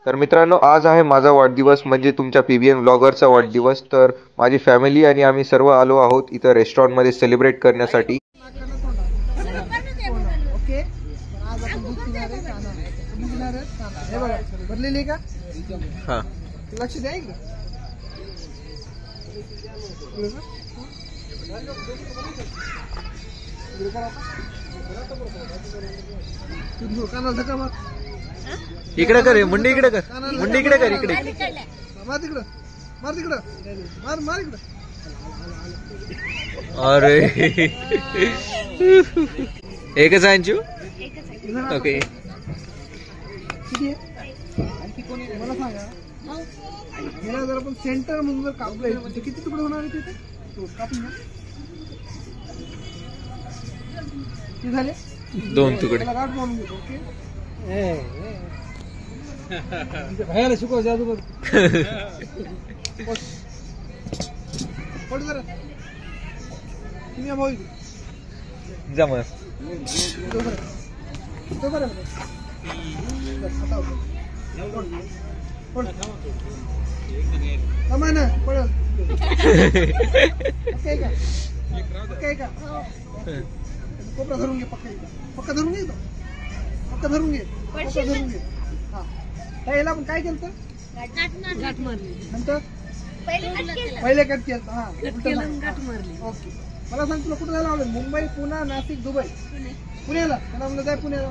तर मित्रांनो, आज आहे माझा वाढदिवस, म्हणजे तुमच्या PBN ब्लॉगरचा वाढदिवस. तर माझी फॅमिली आणि आम्ही सर्व आलो आहोत इथं रेस्टॉरंटमध्ये सेलिब्रेट करण्यासाठी. इकडे कर, मुंडी इकडे कर, मुंडी इकडे कर, इकडे मार, तिकडं मार, तिकडं मार, मार इकडं. अरे एकच आहे अंशू. ओके, मला सांगा, मला जर आपण सेंटर म्हणून जर कापलं तर किती तुकडे होणार आहे तिथे? कापून किती झाले? 2 तुकडे. गाठ मारून घेतो. ओके, भयाला शिकव जादू बघ. पड जरा तुम्ही भाऊ जमा तो बरं ना पड. ओके का कोपरा धरून घे. पक्का धरून घे. पक्का धरून घे. पक्का धरून घे. हा, याला आपण काय केलं? गाठ मारली. नंतर पहिले कट केलं. हा, गाठ मारली. ओके, मला सांग, तुला कुठं जायला आवडेल? मुंबई, पुणे, नाशिक, दुबई? पुण्याला. त्याला म्हणलं जाय पुण्याला.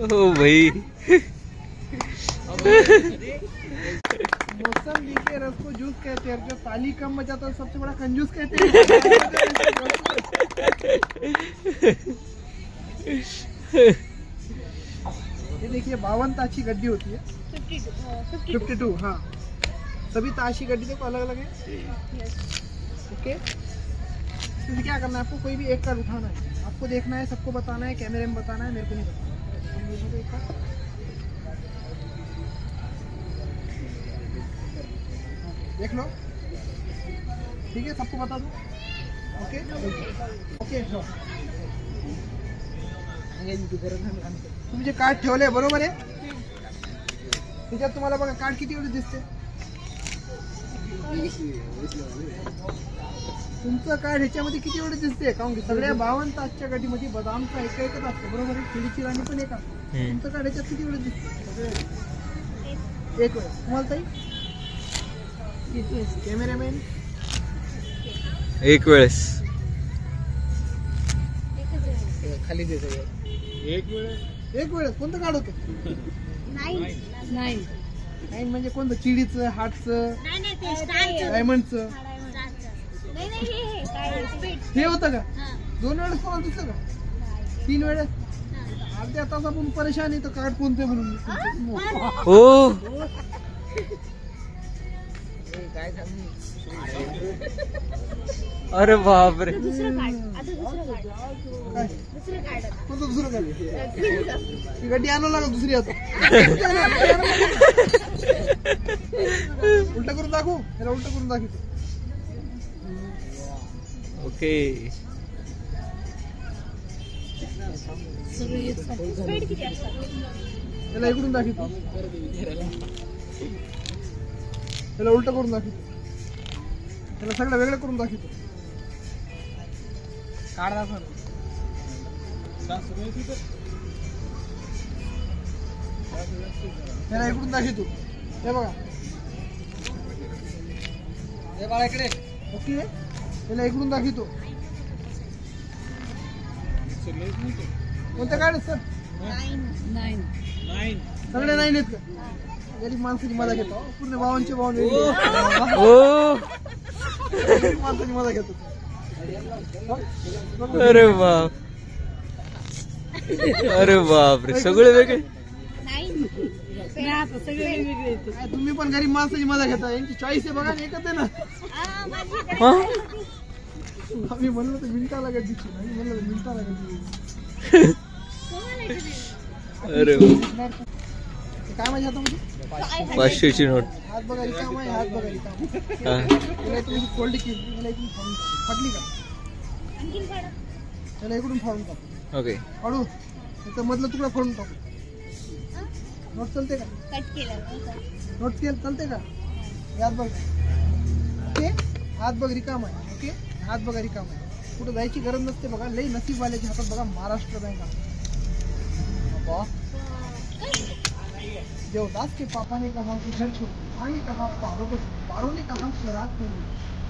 हो भाई. मौसमी के रस को जूस कहते हैं, जो ताली कम बजाता है सबसे बड़ा कंजूस कहते हैं. ये देखिए 52 ताश की गड्डी होती है. 52. हाँ, सभी ताश की गड्डी देखो अलग अलग है. ओके, इसमें क्या करना है आपको? कोई भी एक कार्ड उठाना है. आपको देखना है, सबको बताना है, कैमरे में बताना है, मेरे को नहीं बताना. देख लो, ठीक है, सबको बता दो. ओके ओके, तुम्ही जे कार्ड ठेवले बरोबर आहे, त्याच्यात तुम्हाला बघा कार्ड किती वेळ दिसते? तुमचं कार्ड ह्याच्यामध्ये किती वेळ दिसते? कारण की सगळ्या 52 तासच्या गाडीमध्ये बदामचा एकच असतो, बरोबर आहे. खिडीची राणी पण एक असते. तुमचं कार्ड ह्याच्यात किती वेळ दिसते? एक वेळ. तुम्हाला ताई? कॅमेरामॅन एक वेळेस खाली दे. एक वेळेस कोणतं कार्ड होतं? 9 म्हणजे कोणतं? चिडीचं, हार्टचं, डायमंडचं हे होतं का? 2 वेळेस कोणाला दिसतं का? 3 वेळेस. अर्ध्या तास आपण परेशान आहे तर कार्ड कोणते म्हणून. हो, काय सांगू? अरे बापरे. दुसरं कार्ड. कोणतं दुसरं कार्ड? ही गड्डी आणावं लागेल दुसरी. आता उलट करून दाखवू. त्याला उलट करून दाखवतो. ओके, त्याला इकडून दाखवतो. त्याला उलट करून दाखवतो. त्याला सगळं वेगळं करून दाखवतो. कार्ड दाखव. त्याला इकडून दाखवतो. हे बघा, हे बाळा इकडे. ओके, त्याला इकडून दाखवतो. कोणतं कार्ड सर? 9. सगळे 9 आहेत का? गरीब माणसाची मजा घेतो. पूर्ण 52 माणसाची मजा घेतो. अरे बाप, अरे बाप रे, सगळे वेगळे. तुम्ही पण गरीब माणसाची मजा घेता. यांची चॉईस आहे बघा, एकच आहे ना. आम्ही म्हणलं तर मिनिटा लागत दिसतो. म्हणलं तर मिनिटा लागत. अरे काय माझ्या हातामध्ये? 500ची नोट. हात बघा रिकाम आहे. हात बघा रिकाम. तुम्ही फोल्ड केली, मला इकडून फाटली का? त्याला इकडून फाडून टाकू. ओके, फाडू. त्याचा मधला तुकडा फोडून टाकू. नोट चलते का? कट केलं नोट केलं चालते का? यात बघ. ओके, हात बघ रिकाम आहे. ओके, हात बघा रिकाम आहे. कुठं जायची गरज नसते बघा. लई नसीबवाल्याच्या हातात बघा महाराष्ट्र बँक आहे. देवदास के पापा ने कहा कि घर छोड़, आगे कहा पारों ने कहा रात को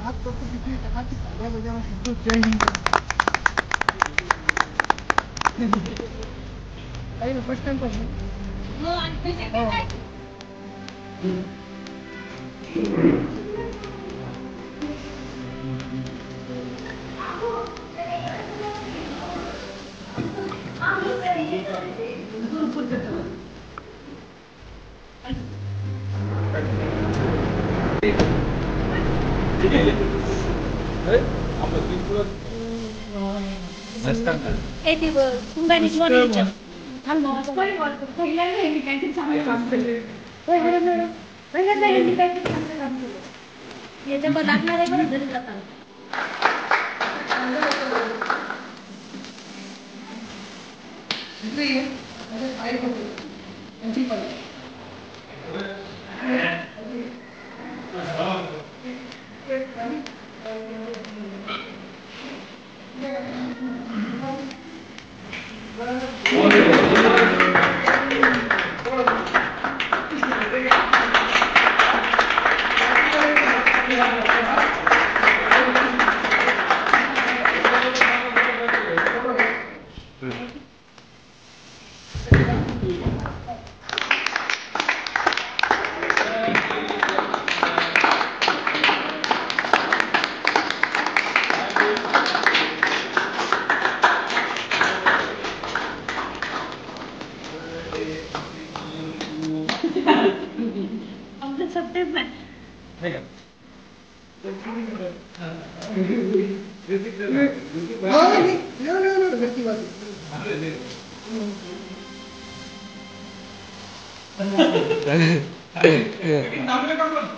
रात को किसी ने कहा कि तालियां बजाना हिंदू. जय हिंद. काही ना फर्स्ट टाइम पाहिजे.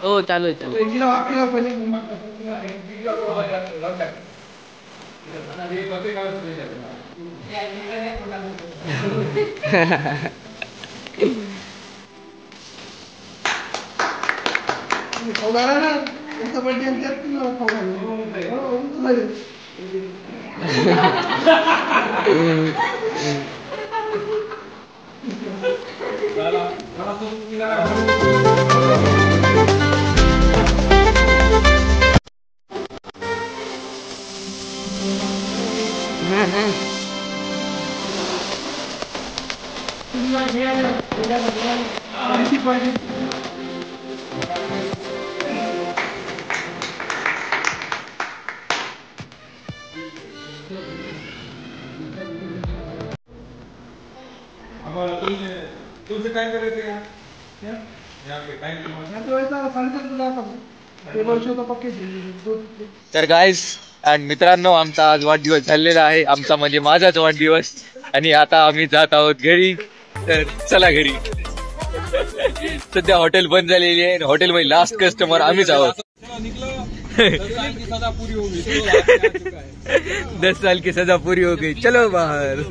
हो चालू आहे तुमचं काय करायचं तर गाईस आणि मित्रांनो, आमचा आज वाढदिवस झालेला आहे. आमचा म्हणजे माझाच वाढदिवस. आणि आता आम्ही जात आहोत घरी. तर चला घरी. सध्या हॉटेल बंद झालेली आहे. हॉटेल मध्ये लास्ट कस्टमर आम्हीच आहोत. 10 साल की सजा पूरी हो गई. चलो बाहर.